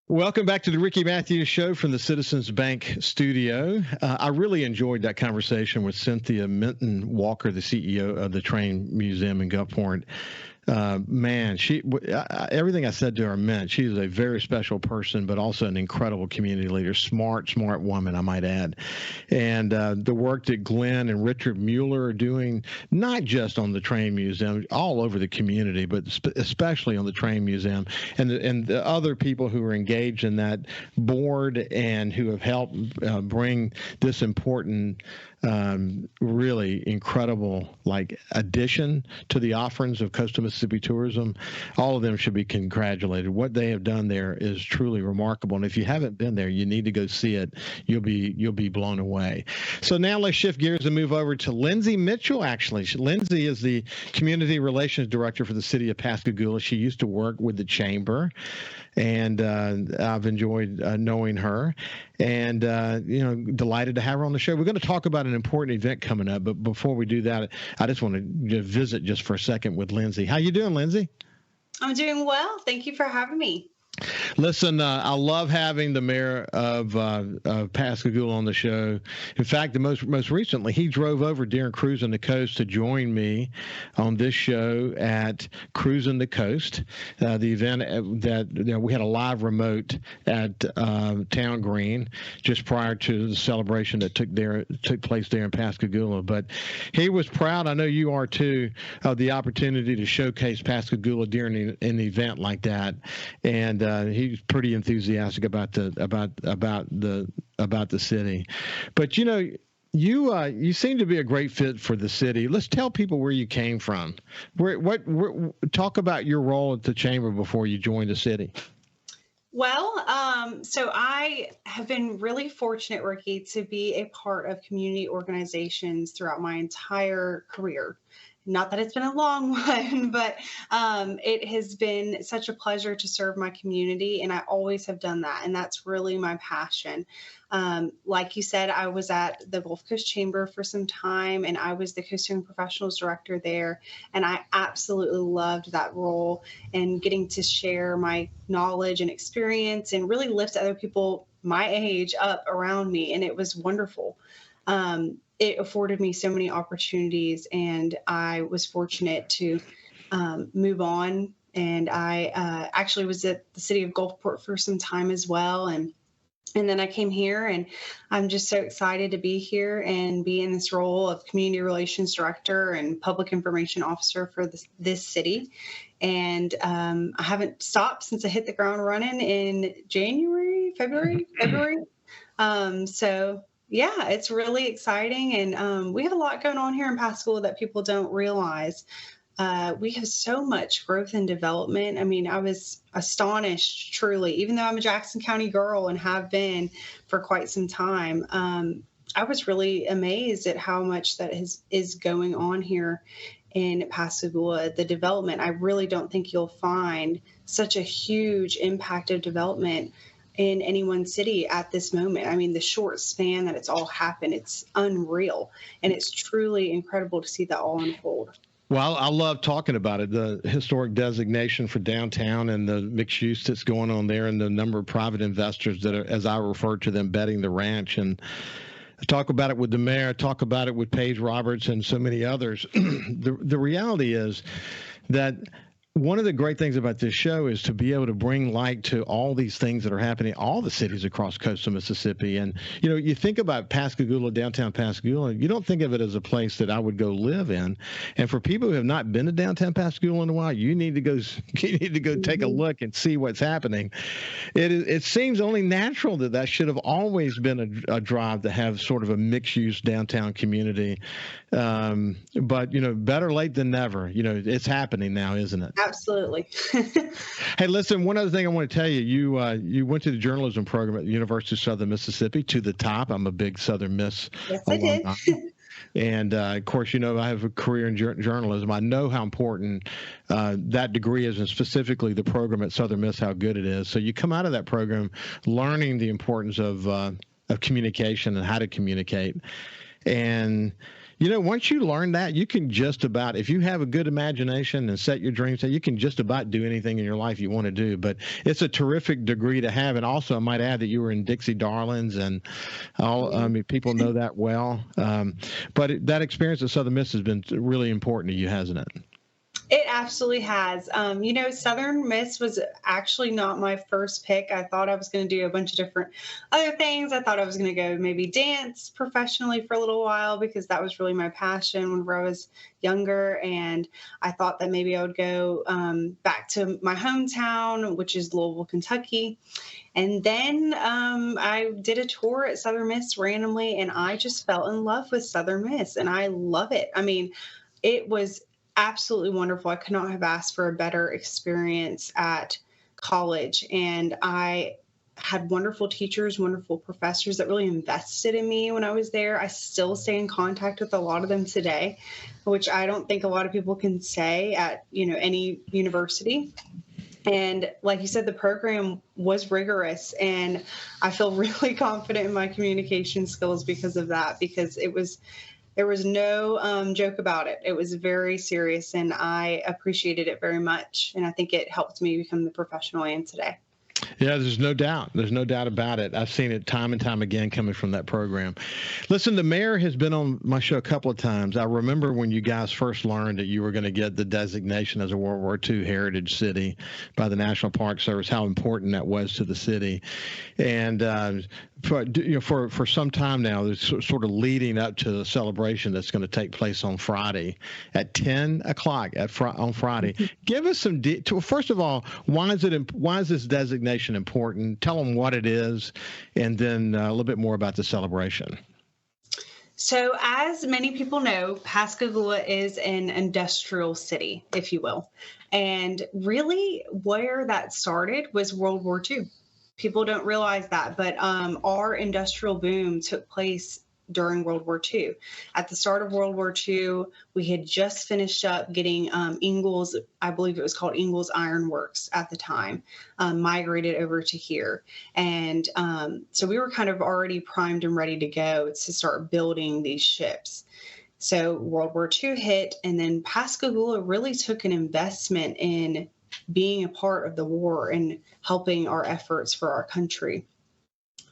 Welcome back to the Ricky Matthews Show from the Citizens Bank studio. I really enjoyed that conversation with Cynthia Minton Walker, the CEO of the Train Museum in Gulfport. Man, everything I said to her meant. She is a very special person, but also an incredible community leader. Smart woman, I might add. And the work that Glenn and Richard Mueller are doing, not just on the Train Museum, all over the community, but especially on the Train Museum, and the other people who are engaged in that board and who have helped bring this important, really incredible addition to the offerings of coastal Mississippi tourism. All of them should be congratulated. What they have done there is truly remarkable, and if you haven't been there, you need to go see it. You'll be blown away. So now let's shift gears and move over to Lindsay Mitchell. Actually, Lindsay is the Community Relations Director for the City of Pascagoula. She used to work with the Chamber, and I've enjoyed knowing her, and delighted to have her on the show. We're going to talk about an important event coming up, but before we do that, I just want to visit just for a second with Lindsay. How you doing, Lindsay? I'm doing well. Thank you for having me. Listen, I love having the mayor of Pascagoula on the show. In fact, most recently, he drove over during Cruising the Coast to join me on this show at Cruising the Coast, the event that we had a live remote at Town Green just prior to the celebration that took place there in Pascagoula. But he was proud, I know you are too, of the opportunity to showcase Pascagoula during an event like that, and he's pretty enthusiastic about the city. But you seem to be a great fit for the city. Let's tell people where you came from. Talk about your role at the Chamber before you joined the city. Well, so I have been really fortunate, Ricky, to be a part of community organizations throughout my entire career. Not that it's been a long one, but it has been such a pleasure to serve my community, and I always have done that, and that's really my passion. Like you said, I was at the Gulf Coast Chamber for some time, and I was the Coastal Professionals Director there, and I absolutely loved that role and getting to share my knowledge and experience and really lift other people my age up around me, and it was wonderful. It afforded me so many opportunities, and I was fortunate to move on. And I actually was at the city of Gulfport for some time as well. And then I came here, and I'm just so excited to be here and be in this role of Community Relations Director and Public Information Officer for this city. And I haven't stopped since I hit the ground running in February. So yeah, it's really exciting. And we have a lot going on here in Pascagoula that people don't realize. We have so much growth and development. I mean, I was astonished, truly, even though I'm a Jackson County girl and have been for quite some time. I was really amazed at how much that is going on here in Pascagoula. The development, I really don't think you'll find such a huge impact of development in any one city at this moment. I mean, the short span that it's all happened, it's unreal. And it's truly incredible to see that all unfold. Well, I love talking about it, the historic designation for downtown and the mixed use that's going on there, and the number of private investors that are, as I refer to them, betting the ranch. And I talk about it with the mayor, talk about it with Paige Roberts and so many others. The reality is that one of the great things about this show is to be able to bring light to all these things that are happening in all the cities across coastal Mississippi. And, you think about Pascagoula, downtown Pascagoula, you don't think of it as a place that I would go live in. And for people who have not been to downtown Pascagoula in a while, you need to go take a look and see what's happening. It seems only natural that should have always been a drive to have sort of a mixed-use downtown community. But, better late than never. It's happening now, isn't it? Absolutely. Hey, listen, one other thing I want to tell you, you went to the journalism program at the University of Southern Mississippi, to the top. I'm a big Southern Miss. Yes, I did. And, of course, I have a career in journalism. I know how important that degree is, and specifically the program at Southern Miss, how good it is. So you come out of that program learning the importance of communication and how to communicate. And Once you learn that, you can just about, if you have a good imagination and set your dreams, you can just about do anything in your life you want to do. But it's a terrific degree to have. And also, I might add that you were in Dixie Darlings, and I mean, people know that well. But that experience at Southern Miss has been really important to you, hasn't it? It absolutely has. Southern Miss was actually not my first pick. I thought I was going to do a bunch of different other things. I thought I was going to go maybe dance professionally for a little while because that was really my passion whenever I was younger. And I thought that maybe I would go back to my hometown, which is Louisville, Kentucky. And then I did a tour at Southern Miss randomly, and I just fell in love with Southern Miss, and I love it. I mean, it was absolutely wonderful. I could not have asked for a better experience at college. And I had wonderful teachers, wonderful professors that really invested in me when I was there. I still stay in contact with a lot of them today, which I don't think a lot of people can say at, any university. And like you said, the program was rigorous, and I feel really confident in my communication skills because of that, because there was no joke about it. It was very serious, and I appreciated it very much. And I think it helped me become the professional I am today. Yeah, there's no doubt. There's no doubt about it. I've seen it time and time again coming from that program. Listen, the mayor has been on my show a couple of times. I remember when you guys first learned that you were going to get the designation as a World War II Heritage City by the National Park Service, how important that was to the city. And for some time now, there's sort of leading up to the celebration that's going to take place on Friday at 10 o'clock on Friday. Give us some first of all, why is this designation important? Tell them what it is, and then a little bit more about the celebration. So as many people know, Pascagoula is an industrial city, if you will. And really where that started was World War II. People don't realize that, but our industrial boom took place during World War II. At the start of World War II, we had just finished up getting Ingalls, I believe it was called Ingalls Iron Works at the time, migrated over to here. And so we were kind of already primed and ready to go to start building these ships. So World War II hit, and then Pascagoula really took an investment in being a part of the war and helping our efforts for our country.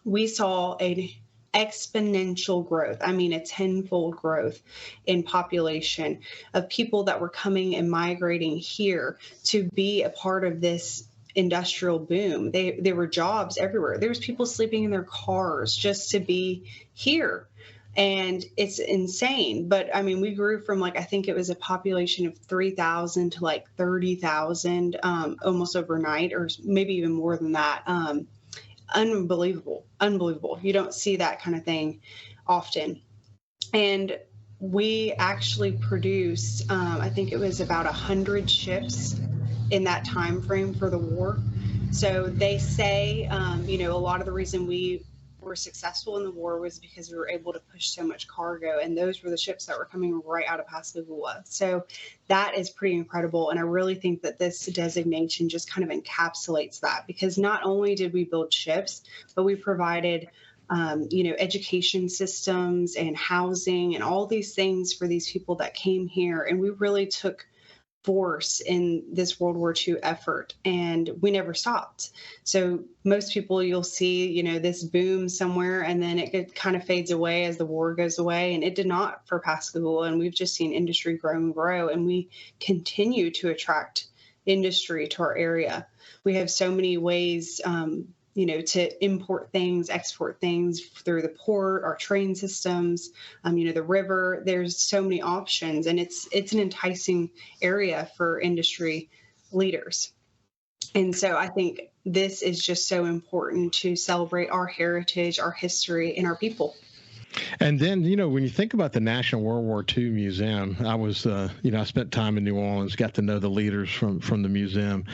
We saw an exponential growth. I mean, a tenfold growth in population of people that were coming and migrating here to be a part of this industrial boom. There were jobs everywhere. There was people sleeping in their cars just to be here. And it's insane. But I mean, we grew from I think it was a population of 3,000 to 30,000 almost overnight, or maybe even more than that. Unbelievable. You don't see that kind of thing often. And we actually produced, I think it was about 100 ships in that time frame for the war. So they say, a lot of the reason we were successful in the war was because we were able to push so much cargo, and those were the ships that were coming right out of Pascagoula. So that is pretty incredible, and I really think that this designation just kind of encapsulates that, because not only did we build ships, but we provided education systems and housing and all these things for these people that came here, and we really took force in this World War II effort, and we never stopped. So most people, you'll see, this boom somewhere, and then it kind of fades away as the war goes away, and it did not for Pascagoula. And we've just seen industry grow and grow, and we continue to attract industry to our area. We have so many ways, to import things, export things through the port, our train systems, the river. There's so many options, and it's an enticing area for industry leaders. And so I think this is just so important to celebrate our heritage, our history, and our people. And then, when you think about the National World War II Museum, I was, I spent time in New Orleans, got to know the leaders from the museum.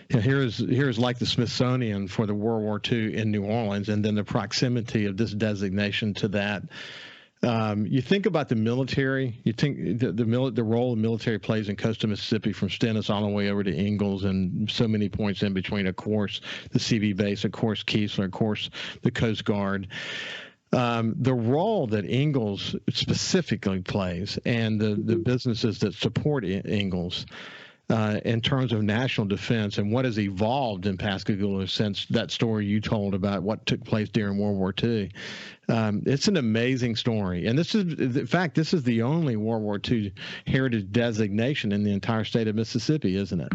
Here's like the Smithsonian for the World War II in New Orleans, and then the proximity of this designation to that. You think about the military. You think the role the military plays in coastal Mississippi, from Stennis all the way over to Ingalls, and so many points in between. Of course, the CV base, of course, Keesler, of course, the Coast Guard. the role that Ingalls specifically plays and the businesses that support Ingalls in terms of national defense and what has evolved in Pascagoula since that story you told about what took place during World War II. It's an amazing story. And this is, in fact, this is the only World War II heritage designation in the entire state of Mississippi, isn't it?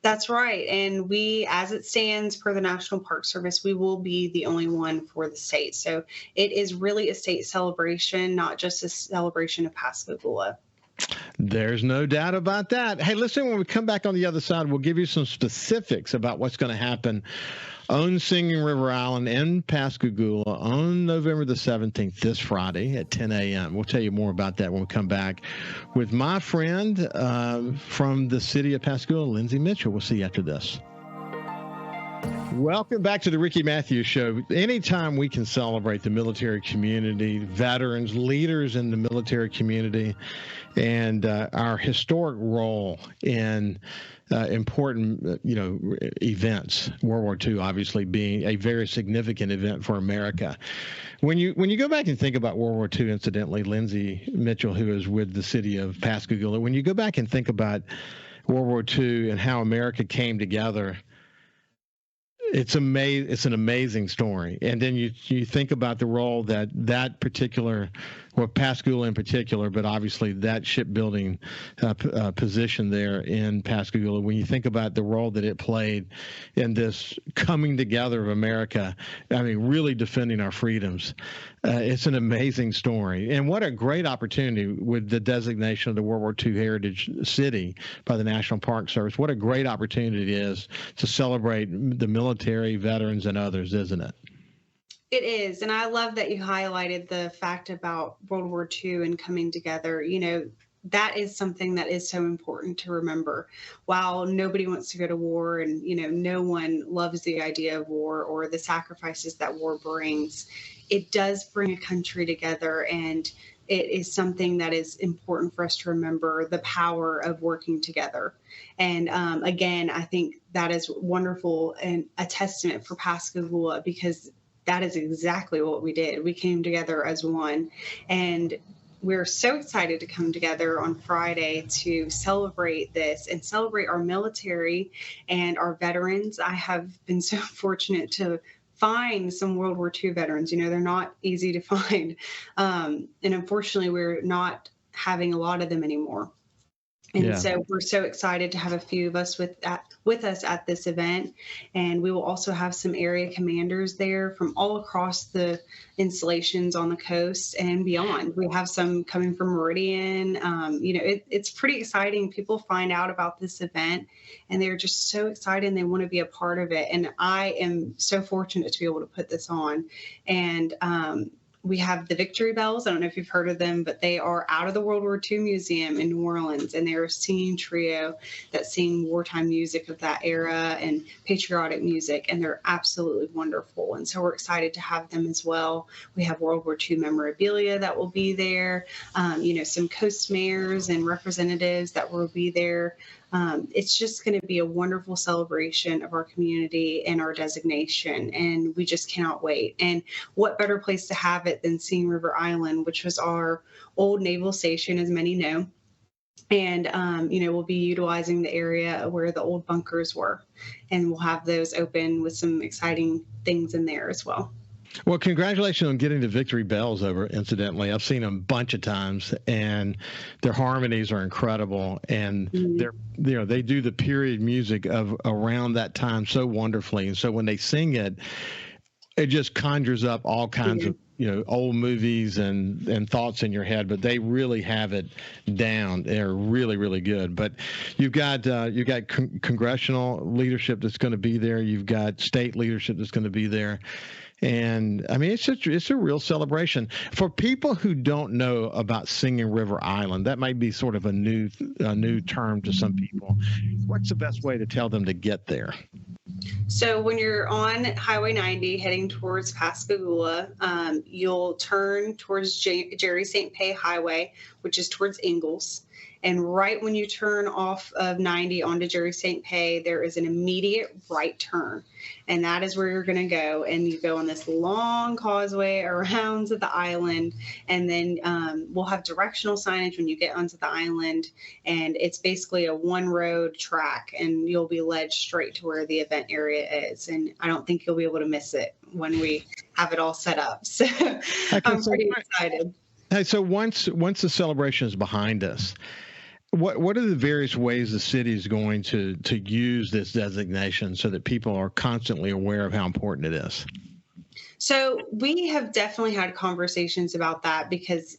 That's right. And we, as it stands per the National Park Service, we will be the only one for the state. So it is really a state celebration, not just a celebration of Pascagoula. There's no doubt about that. Hey, listen, when we come back on the other side, we'll give you some specifics about what's going to happen on Singing River Island in Pascagoula on November the 17th, this Friday at 10 a.m. We'll tell you more about that when we come back with my friend from the city of Pascagoula, Lindsay Mitchell. We'll see you after this. Welcome back to the Ricky Matthews Show. Anytime we can celebrate the military community, veterans, leaders in the military community, and our historic role in important, events, World War II obviously being a very significant event for America. When you go back and think about World War II, incidentally, Lindsay Mitchell, who is with the city of Pascagoula, when you go back and think about World War II and how America came together, it's amazing. It's an amazing story. And then you think about the role that particular, well, Pascagoula in particular, but obviously that shipbuilding position there in Pascagoula, when you think about the role that it played in this coming together of America, I mean, really defending our freedoms, it's an amazing story. And what a great opportunity with the designation of the World War II Heritage City by the National Park Service. What a great opportunity it is to celebrate the military, veterans, and others, isn't it? It is. And I love that you highlighted the fact about World War II and coming together. That is something that is so important to remember. While nobody wants to go to war and, no one loves the idea of war or the sacrifices that war brings, it does bring a country together. And it is something that is important for us to remember, the power of working together. And again, I think that is wonderful and a testament for Pascagoula, because that is exactly what we did. We came together as one. And we're so excited to come together on Friday to celebrate this and celebrate our military and our veterans. I have been so fortunate to find some World War II veterans. They're not easy to find. And unfortunately, we're not having a lot of them anymore. And so we're so excited to have a few of us with us at this event. And we will also have some area commanders there from all across the installations on the coast and beyond. We have some coming from Meridian. It's pretty exciting. People find out about this event and they're just so excited and they want to be a part of it. And I am so fortunate to be able to put this on. And we have the Victory Bells. I don't know if you've heard of them, but they are out of the World War II Museum in New Orleans, and they're a singing trio that sing wartime music of that era and patriotic music, and they're absolutely wonderful. And so we're excited to have them as well. We have World War II memorabilia that will be there, some coast mayors and representatives that will be there. It's just going to be a wonderful celebration of our community and our designation, and we just cannot wait. And what better place to have it than Singing River Island, which was our old naval station, as many know. And, we'll be utilizing the area where the old bunkers were, and we'll have those open with some exciting things in there as well. Well, congratulations on getting the Victory Bells over, incidentally. I've seen them a bunch of times, and their harmonies are incredible. And they do the period music of around that time so wonderfully. And so when they sing it, it just conjures up all kinds of, old movies and thoughts in your head, but they really have it down. They're really, really good. But you've got congressional leadership that's going to be there. You've got state leadership that's going to be there. And I mean, it's a real celebration for people who don't know about Singing River Island. That might be sort of a new term to some people. What's the best way to tell them to get there? So when you're on Highway 90 heading towards Pascagoula, you'll turn towards Jerry St. Pé Highway, which is towards Ingalls. And right when you turn off of 90 onto Jerry St. Pay, there is an immediate right turn. And that is where you're going to go. And you go on this long causeway around to the island. And then we'll have directional signage when you get onto the island. And it's basically a one road track, and you'll be led straight to where the event area is. And I don't think you'll be able to miss it when we have it all set up. So I'm pretty excited. Hey, so once the celebration is behind us, what are the various ways the city is going to use this designation so that people are constantly aware of how important it is? So we have definitely had conversations about that because,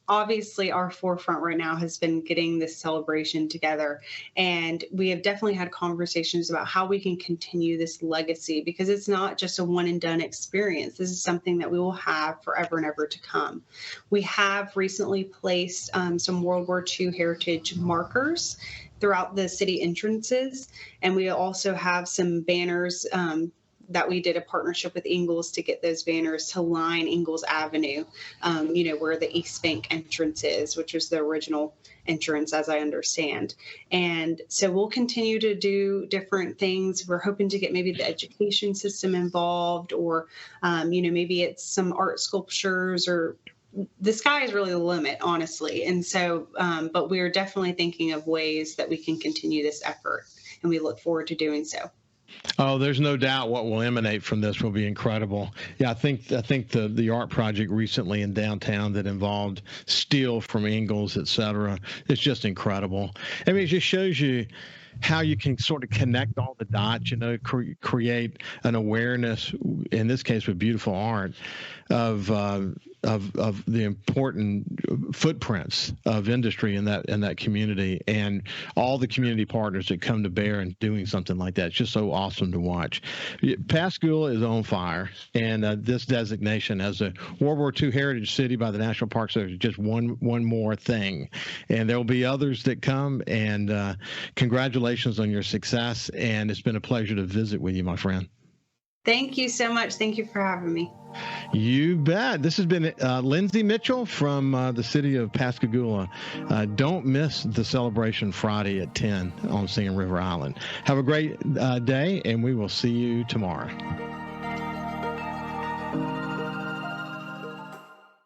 obviously our forefront right now has been getting this celebration together. And we have definitely had conversations about how we can continue this legacy, because it's not just a one and done experience. This is something that we will have forever and ever to come. We have recently placed some World War II heritage markers throughout the city entrances. And we also have some banners that we did a partnership with Ingalls to get those banners to line Ingalls Avenue, where the East Bank entrance is, which was the original entrance, as I understand. And so we'll continue to do different things. We're hoping to get maybe the education system involved, or, maybe it's some art sculptures, or the sky is really the limit, honestly. And so, but we're definitely thinking of ways that we can continue this effort, and we look forward to doing so. Oh, there's no doubt what will emanate from this will be incredible. Yeah, I think the art project recently in downtown that involved steel from Ingalls, et cetera, it's just incredible. I mean, it just shows you how you can sort of connect all the dots, create an awareness, in this case with beautiful art, of the important footprints of industry in that community, and all the community partners that come to bear in doing something like that. It's just so awesome to watch. Pascagoula is on fire, and this designation as a World War II Heritage City by the National Park Service is just one more thing, and there will be others that come. And congratulations on your success, and it's been a pleasure to visit with you, my friend. Thank you so much. Thank you for having me. You bet. This has been Lindsay Mitchell from the city of Pascagoula. Don't miss the celebration Friday at 10 on Singing River Island. Have a great day, and we will see you tomorrow.